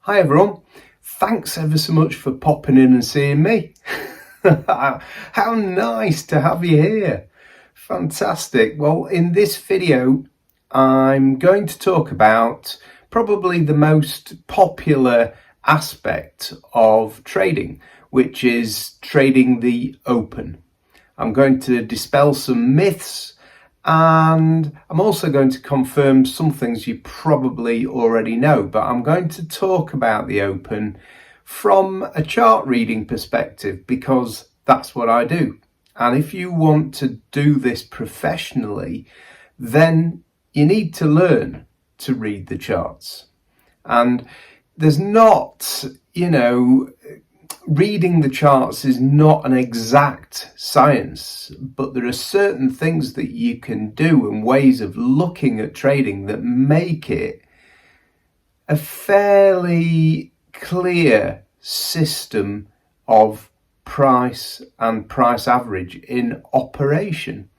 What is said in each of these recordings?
Hi everyone, thanks ever so much for popping in and seeing me. How nice to have you here. Fantastic. Well, in this video, I'm going to talk about probably the most popular aspect of trading, which is trading the open. I'm going to dispel some myths, and I'm also going to confirm some things you probably already know, but I'm going to talk about the open from a chart reading perspective because that's what I do. And if you want to do this professionally, then you need to learn to read the charts. And there's not, reading the charts is not an exact science, but there are certain things that you can do and ways of looking at trading that make it a fairly clear system of price and price average in operation.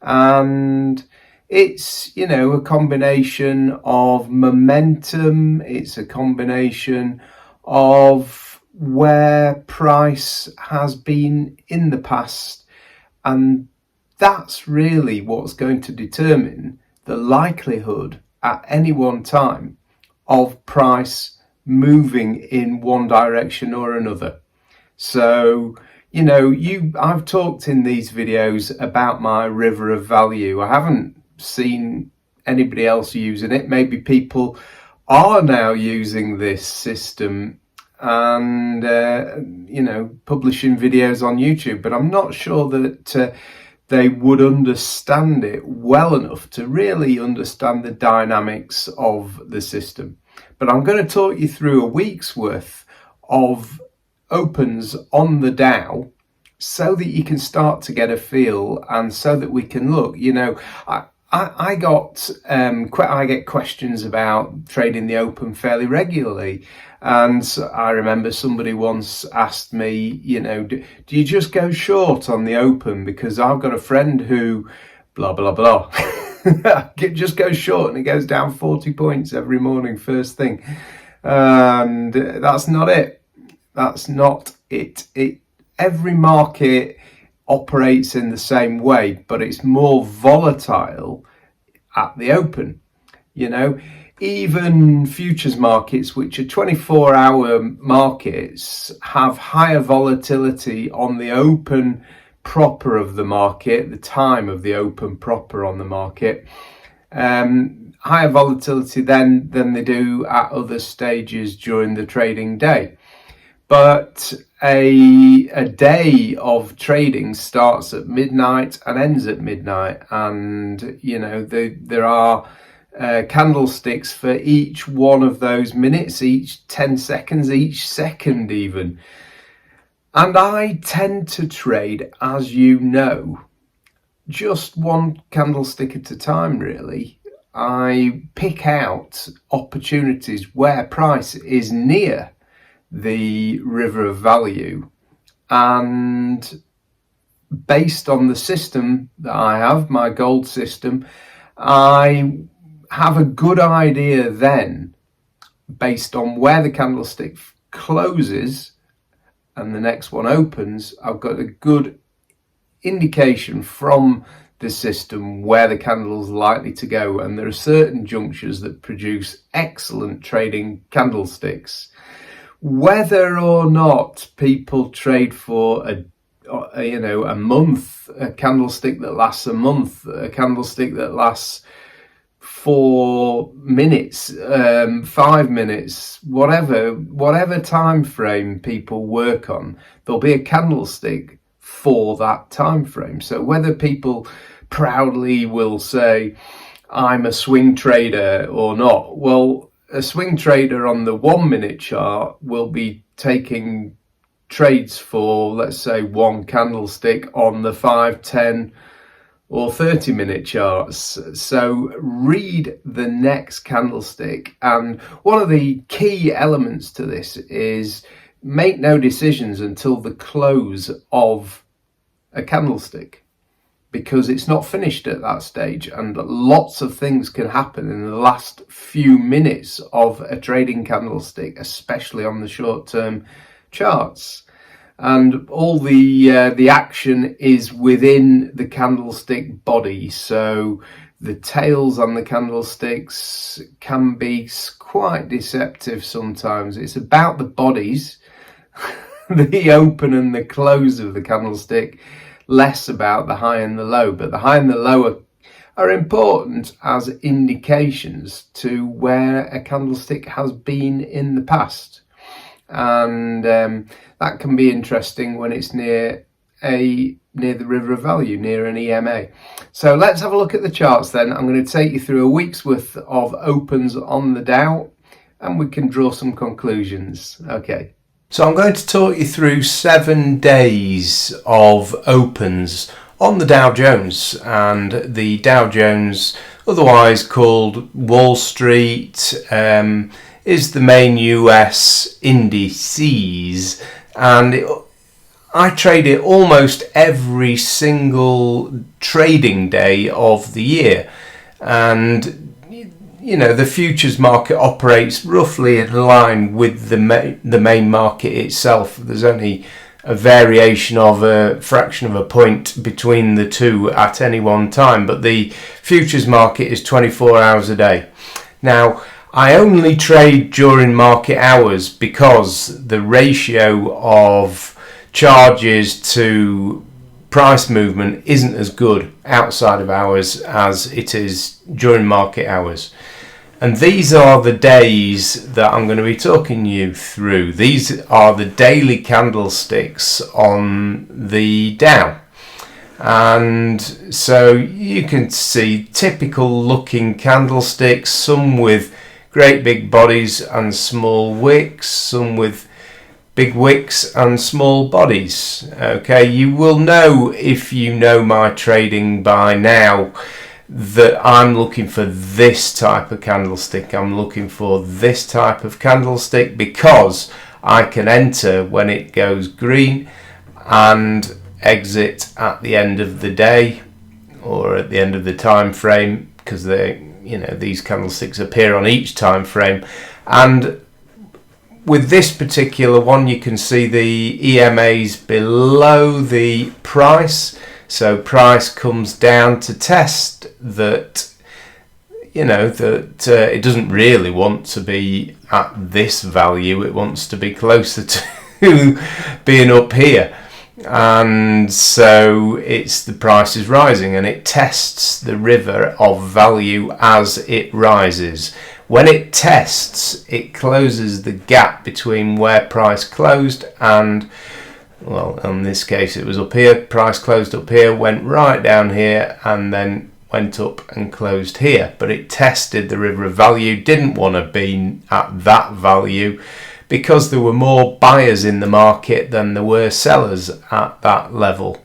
And it's, a combination of momentum, it's a combination of where price has been in the past, and that's really what's going to determine the likelihood at any one time of price moving in one direction or another. So I've talked in these videos about my river of value. I haven't seen anybody else using it. Maybe people are now using this system and publishing videos on YouTube, but I'm not sure that they would understand it well enough to really understand the dynamics of the system. But I'm going to talk you through a week's worth of opens on the Dow so that you can start to get a feel, and so that we can look. I get questions about trading the open fairly regularly, and I remember somebody once asked me, do you just go short on the open? Because I've got a friend who blah blah blah just goes short and it goes down 40 points every morning first thing, and that's not it. Every market operates in the same way, but it's more volatile at the open. Even futures markets, which are 24-hour markets, have higher volatility on the open proper of the market, the time of the open proper on the market, higher volatility than they do at other stages during the trading day. But a day of trading starts at midnight and ends at midnight, and there are candlesticks for each one of those minutes, each 10 seconds, each second even. And I tend to trade, as you know, just one candlestick at a time, really. I pick out opportunities where price is near the river of value, and based on the system that I have, my gold system, I have a good idea then, based on where the candlestick closes and the next one opens. I've got a good indication from the system where the candle's likely to go, and there are certain junctures that produce excellent trading candlesticks. Whether or not people trade for a month, a candlestick that lasts a month, a candlestick that lasts 4 minutes, 5 minutes, whatever time frame people work on, there'll be a candlestick for that time frame. So whether people proudly will say, I'm a swing trader or not, well, a swing trader on the 1 minute chart will be taking trades for, let's say, one candlestick on the 5, 10 or 30 minute charts. So read the next candlestick. And one of the key elements to this is make no decisions until the close of a candlestick. because it's not finished at that stage, and lots of things can happen in the last few minutes of a trading candlestick, especially on the short-term charts. And all the action is within the candlestick body, so the tails on the candlesticks can be quite deceptive sometimes. It's about the bodies, the open and the close of the candlestick, less about the high and the low. But the high and the low are important as indications to where a candlestick has been in the past. And that can be interesting when it's near the river of value, near an EMA. So let's have a look at the charts then. I'm going to take you through a week's worth of opens on the Dow, and we can draw some conclusions. Okay. So I'm going to talk you through 7 days of opens on the Dow Jones, and the Dow Jones, otherwise called Wall Street, is the main US indices, and I trade it almost every single trading day of the year. And you know, the futures market operates roughly in line with the main market itself. There's only a variation of a fraction of a point between the two at any one time, but the futures market is 24 hours a day. Now, I only trade during market hours because the ratio of charges to price movement isn't as good outside of hours as it is during market hours. And these are the days that I'm going to be talking you through. These are the daily candlesticks on the Dow. And so you can see typical looking candlesticks, some with great big bodies and small wicks, some with big wicks and small bodies. Okay, you will know, if you know my trading by now, that I'm looking for this type of candlestick. I'm looking for this type of candlestick because I can enter when it goes green and exit at the end of the day or at the end of the time frame, because these candlesticks appear on each time frame. And with this particular one, you can see the EMAs below the price. So price comes down to test that, it doesn't really want to be at this value. It wants to be closer to being up here. And so the price is rising, and it tests the river of value as it rises. When it tests, it closes the gap between where price closed and, well, in this case it was up here. Price closed up here, went right down here, and then went up and closed here. But it tested the river of value, didn't want to be at that value because there were more buyers in the market than there were sellers at that level.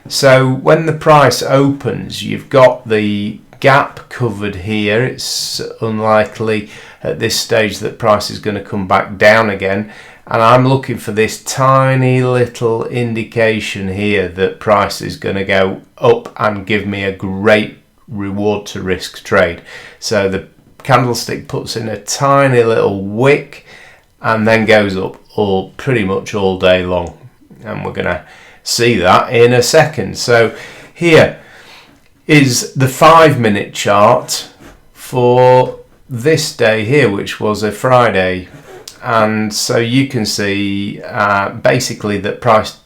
So when the price opens, you've got the gap covered here. It's unlikely at this stage that price is going to come back down again. And I'm looking for this tiny little indication here that price is going to go up and give me a great reward to risk trade. So the candlestick puts in a tiny little wick and then goes up pretty much all day long. And we're going to see that in a second. So here is the 5-minute chart for this day here, which was a Friday. And so you can see basically that price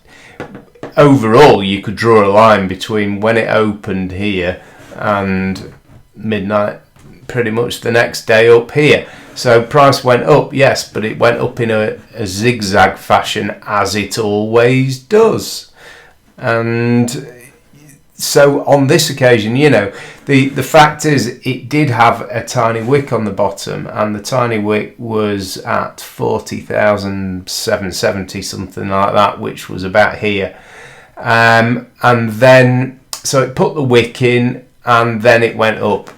overall, you could draw a line between when it opened here and midnight, pretty much the next day up here. So price went up, yes, but it went up in a zigzag fashion, as it always does. And so on this occasion, the fact is it did have a tiny wick on the bottom, and the tiny wick was at 40,770, something like that, which was about here. And then, so it put the wick in, and then it went up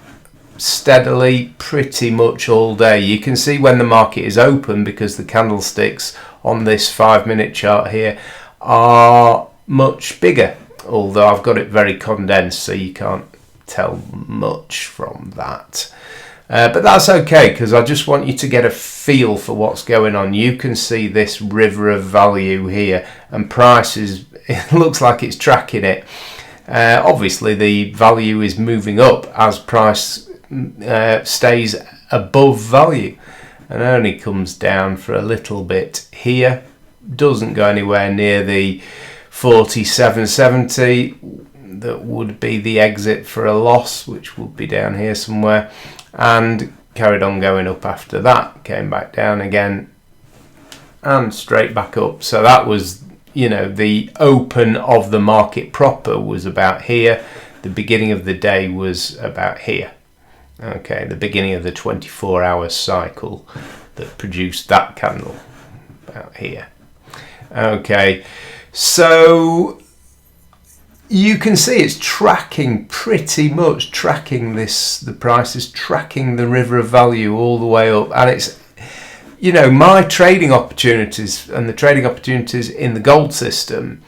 steadily pretty much all day. You can see when the market is open, because the candlesticks on this 5-minute chart here are much bigger. although I've got it very condensed so you can't tell much from that. But that's okay, because I just want you to get a feel for what's going on. You can see this river of value here, and price is, it looks like it's tracking it. Obviously the value is moving up as price stays above value, and only comes down for a little bit here. Doesn't go anywhere near the 47.70 that would be the exit for a loss, which would be down here somewhere, and carried on going up after that. Came back down again and straight back up. So that was, you know, the open of the market proper was about here. The beginning of the day was about here. Okay, the beginning of the 24-hour cycle that produced that candle about here. Okay, so you can see it's tracking, pretty much tracking this, the price is tracking the river of value all the way up, and it's, you know, my trading opportunities and the trading opportunities in the gold system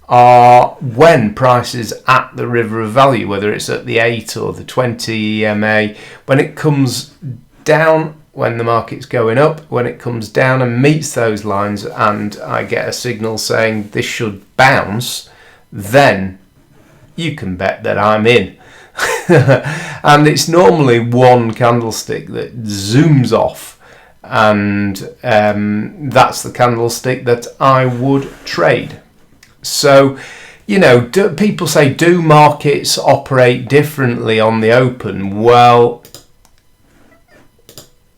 are when price is at the river of value, whether it's at the 8 or the 20 EMA. When it comes down, when the market's going up, when it comes down and meets those lines, and I get a signal saying this should bounce, then you can bet that I'm in. And it's normally one candlestick that zooms off, and that's the candlestick that I would trade. So, you know, people say, do markets operate differently on the open? Well,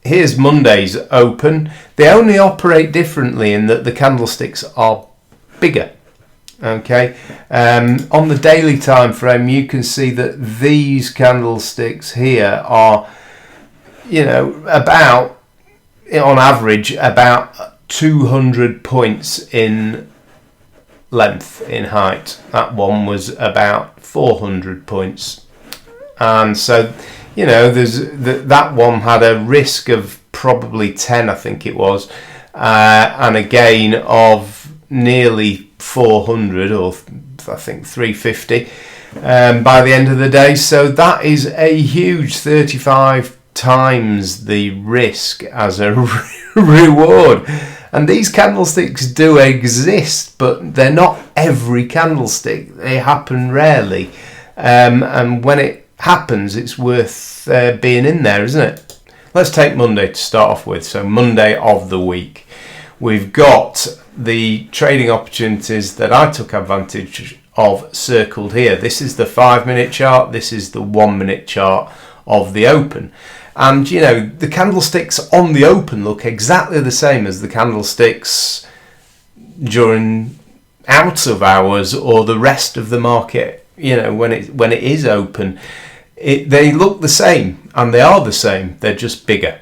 here's Monday's open. They only operate differently in that the candlesticks are bigger. Okay, on the daily time frame, you can see that these candlesticks here are, you know, about, on average, about 200 points in length, in height. That one was about 400 points, and so, you know, there's that one had a risk of probably 10, I think it was, and a gain of nearly 400, or I think 350 by the end of the day. So that is a huge 35 times the risk as a reward. And these candlesticks do exist, but they're not every candlestick. They happen rarely, and when it happens, it's worth being in there, isn't it? Let's take Monday to start off with. So Monday of the week, we've got the trading opportunities that I took advantage of circled here. This is the 5-minute chart, this is the 1-minute chart of the open. And, you know, the candlesticks on the open look exactly the same as the candlesticks during out of hours or the rest of the market. You know, when it is open, they look the same, and they are the same. They're just bigger,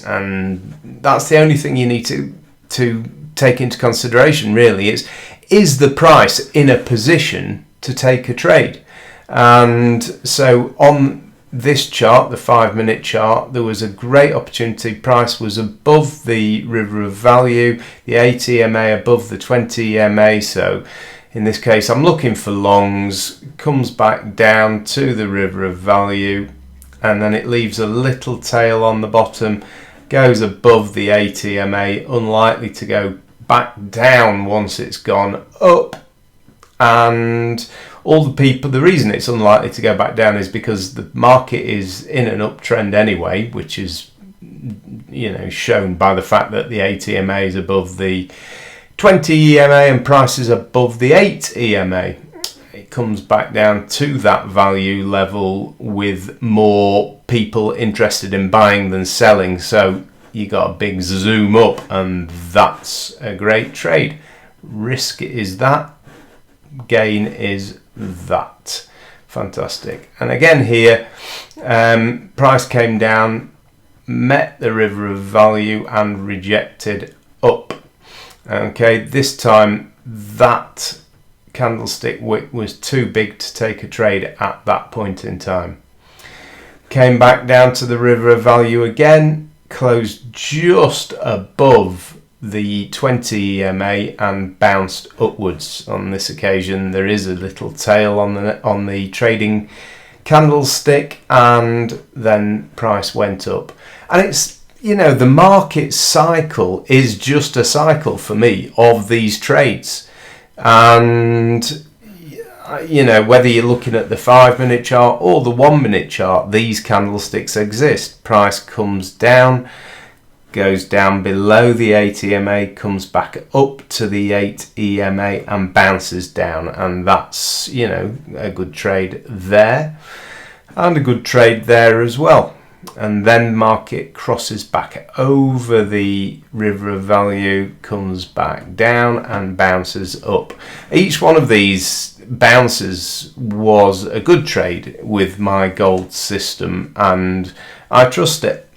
and that's the only thing you need to take into consideration. Really, is the price in a position to take a trade? And so on this chart, the 5-minute chart, there was a great opportunity. Price was above the river of value, the 8 EMA above the 20 EMA. So in this case, I'm looking for longs, comes back down to the river of value, and then it leaves a little tail on the bottom, goes above the 8 EMA, unlikely to go back down once it's gone up. And all the people, the reason it's unlikely to go back down is because the market is in an uptrend anyway, which is, you know, shown by the fact that the 8 EMA is above the 20 EMA and price is above the 8 EMA. It comes back down to that value level with more people interested in buying than selling, so you got a big zoom up, and that's a great trade. Risk is that, gain is that. Fantastic. And again here, price came down, met the river of value and rejected up. Okay, this time that candlestick wick was too big to take a trade at that point in time. Came back down to the river of value again, closed just above the 20 EMA and bounced upwards. On this occasion there is a little tail on the trading candlestick, and then price went up. And it's, you know, the market cycle is just a cycle for me of these trades. And you know, whether you're looking at the 5-minute chart or the 1-minute chart, these candlesticks exist. Price comes down, goes down below the 8 EMA, comes back up to the 8 EMA and bounces down, and that's, you know, a good trade there and a good trade there as well. And then market crosses back over the river of value, comes back down and bounces up. Each one of these bounces was a good trade with my gold system, and I trust it.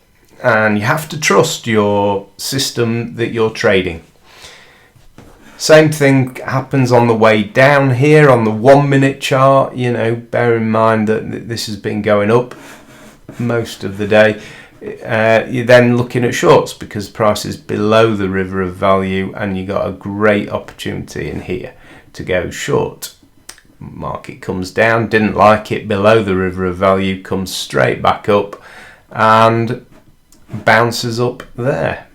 And you have to trust your system that you're trading. Same thing happens on the way down here on the 1-minute chart. You know, bear in mind that this has been going up most of the day. You're then looking at shorts because price is below the river of value, and you got a great opportunity in here to go short. Market comes down, didn't like it below the river of value, comes straight back up and bounces up there.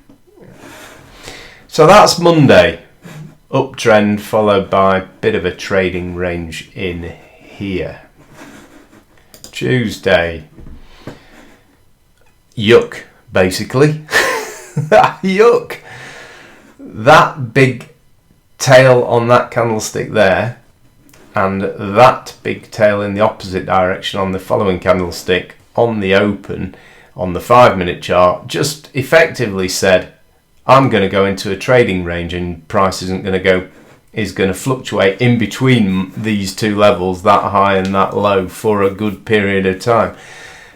So that's Monday, uptrend followed by a bit of a trading range in here. Tuesday, yuck, basically. Yuck. That big tail on that candlestick there, and that big tail in the opposite direction on the following candlestick on the open on the 5-minute chart just effectively said, I'm going to go into a trading range, and price is going to fluctuate in between these two levels, that high and that low, for a good period of time.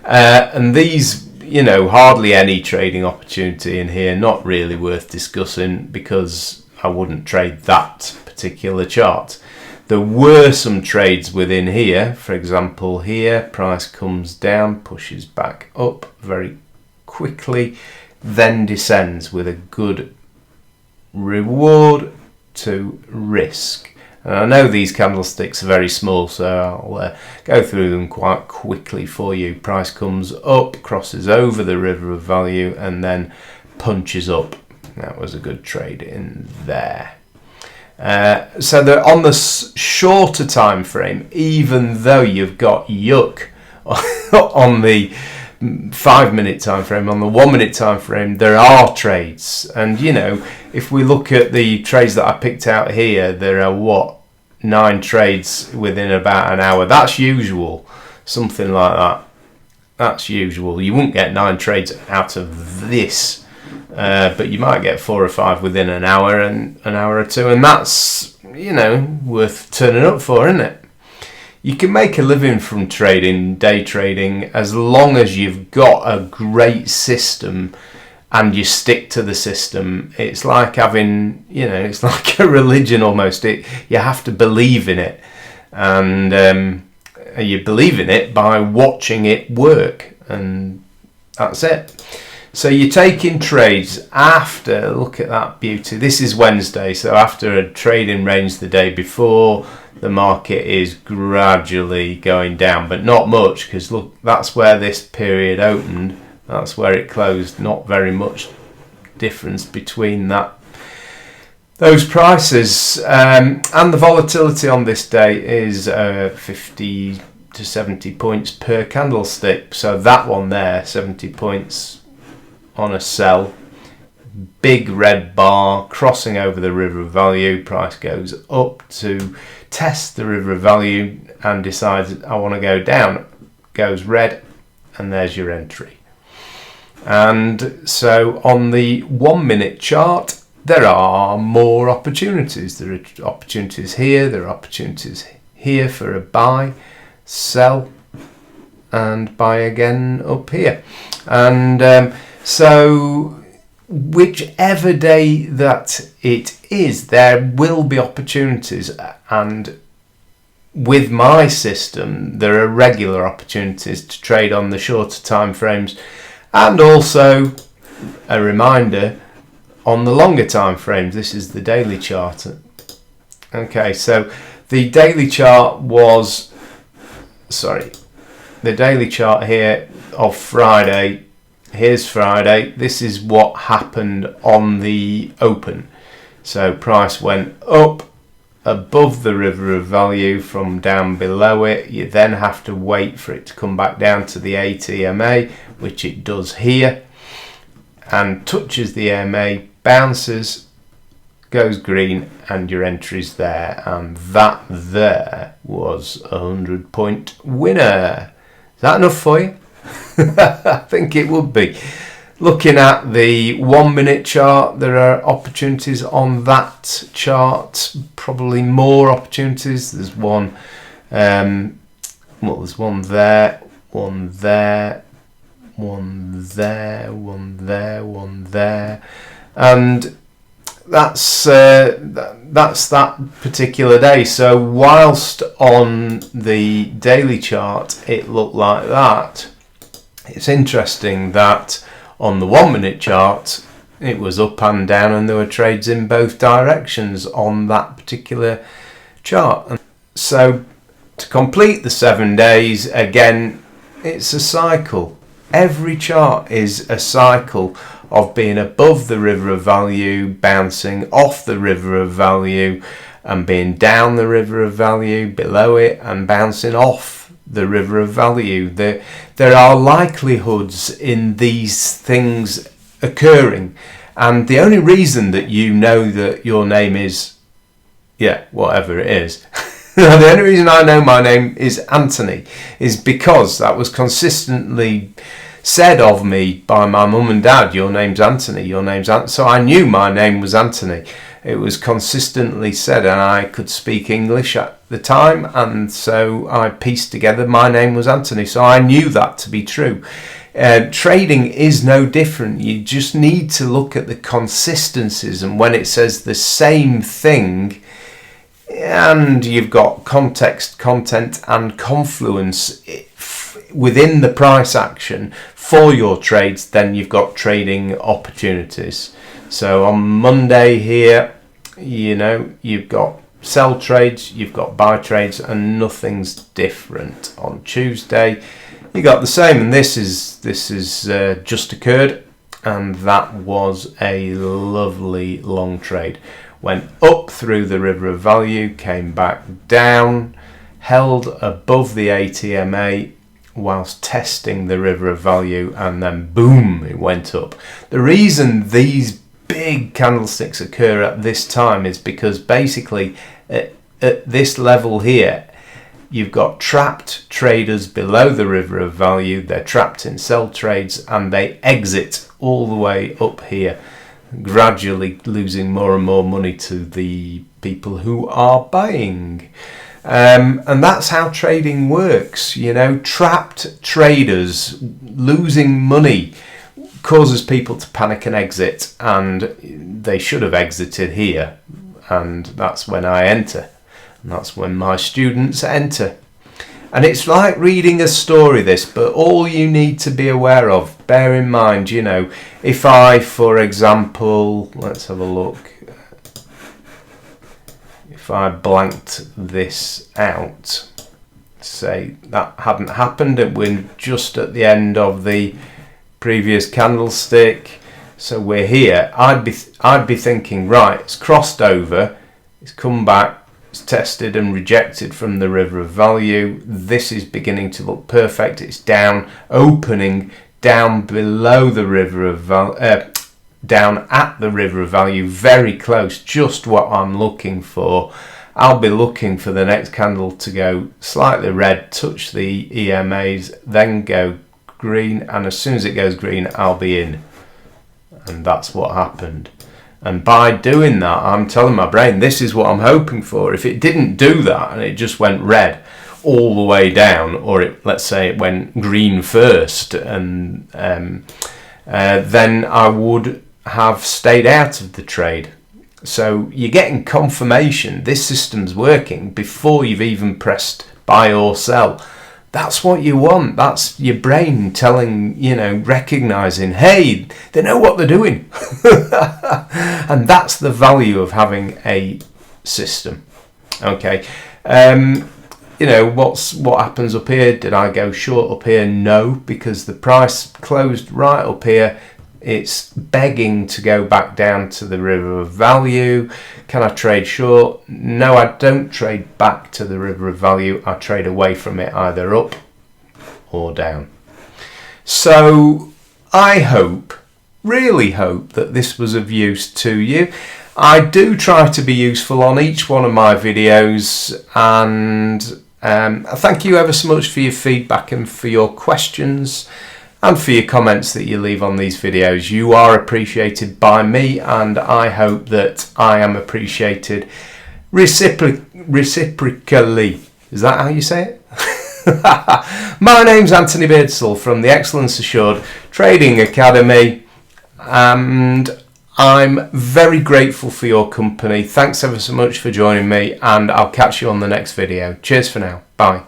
And these, you know, hardly any trading opportunity in here, not really worth discussing because I wouldn't trade that particular chart. There were some trades within here. For example, here price comes down, pushes back up very quickly, then descends with a good reward to risk. And I know these candlesticks are very small, so I'll go through them quite quickly for you. Price comes up, crosses over the river of value, and then punches up. That was a good trade in there. So they're on the shorter time frame, even though you've got yuck on the 5-minute time frame, on the 1-minute time frame, there are trades. And you know, if we look at the trades that I picked out here, there are 9 trades within about an hour. That's usual, something like that. That's usual. You wouldn't get 9 trades out of this. But you might get 4 or 5 within an hour and an hour or two, and that's, you know, worth turning up for, isn't it? You can make a living from trading, day trading, as long as you've got a great system and you stick to the system. It's like having, you know, it's like a religion almost. You have to believe in it, and you believe in it by watching it work, and that's it. So you're taking trades after, look at that beauty, this is Wednesday, so after a trading range the day before, the market is gradually going down, but not much, because look, that's where this period opened, that's where it closed, not very much difference between those prices. And the volatility on this day is 50 to 70 points per candlestick, so that one there, 70 points on a sell, big red bar crossing over the river of value, price goes up to test the river of value and decides I want to go down, goes red, and there's your entry. And so on the 1-minute chart, there are more opportunities. There are opportunities here, there are opportunities here for a buy, sell, and buy again up here. And so whichever day that it is, there will be opportunities, and with my system there are regular opportunities to trade on the shorter time frames. And also a reminder, on the longer time frames. This is the daily chart. Okay, so the daily chart the daily chart here of Friday. Here's Friday. This is what happened on the open. So price went up above the river of value from down below it. You then have to wait for it to come back down to the 8 EMA, which it does here, and touches the EMA, bounces, goes green, and your entry's there. And that there was a 100-point winner. Is that enough for you? I think it would be. Looking at the 1 minute chart, there are opportunities on that chart, probably more opportunities. There's one, there's one there, one there, one there, one there, one there, and that's that particular day. So whilst on the daily chart it looked like that, it's interesting that on the 1 minute chart it was up and down, and there were trades in both directions on that particular chart. And so to complete the 7 days, again, it's a cycle. Every chart is a cycle of being above the river of value, bouncing off the river of value, and being down the river of value, below it, and bouncing off the river of value. There are likelihoods in these things occurring, and the only reason that you know that your name is, whatever it is, the only reason I know my name is Anthony is because that was consistently said of me by my mum and dad. Your name's Anthony, your name's Anthony. So I knew my name was Anthony. It was consistently said, and I could speak English at the time, and so I pieced together my name was Anthony. So I knew that to be true. Trading is no different. You just need to look at the consistencies, and when it says the same thing, and you've got context, content, and confluence within the price action for your trades, then you've got trading opportunities. So on Monday here, you've got sell trades, you've got buy trades, and nothing's different. On Tuesday, you got the same, and this is just occurred, and that was a lovely long trade. Went up through the river of value, came back down, held above the 8 EMA whilst testing the river of value, and then boom, it went up. The reason these big candlesticks occur at this time is because basically at this level here, you've got trapped traders below the river of value. They're trapped in sell trades, and they exit all the way up here, gradually losing more and more money to the people who are buying. And that's how trading works. Trapped traders losing money causes people to panic and exit, and they should have exited here, and that's when I enter, and that's when my students enter. And it's like reading a story, this, but all you need to be aware of, bear in mind, if I, for example, let's have a look, if I blanked this out, say that hadn't happened, and we're just at the end of the previous candlestick, so we're here, I'd be thinking, right, it's crossed over, it's come back, it's tested and rejected from the river of value. This is beginning to look perfect. It's down, opening down below the river of down at the river of value, very close, just what I'm looking for. I'll be looking for the next candle to go slightly red, touch the EMAs, then go green, and as soon as it goes green, I'll be in. And that's what happened. And by doing that, I'm telling my brain, this is what I'm hoping for. If it didn't do that and it just went red all the way down, or let's say it went green first, and then I would have stayed out of the trade. So you're getting confirmation this system's working before you've even pressed buy or sell. That's what you want. That's your brain telling, recognizing, hey, they know what they're doing. And that's the value of having a system. Okay. What happens up here? Did I go short up here? No, because the price closed right up here. It's begging to go back down to the river of value. Can I trade short? No, I don't trade back to the river of value. I trade away from it, either up or down. So I really hope that this was of use to you. I do try to be useful on each one of my videos, and I thank you ever so much for your feedback and for your questions and for your comments that you leave on these videos. You are appreciated by me, and I hope that I am appreciated reciprocally. Is that how you say it? My name's Anthony Beardsall from the Excellence Assured Trading Academy, and I'm very grateful for your company. Thanks ever so much for joining me, and I'll catch you on the next video. Cheers for now. Bye.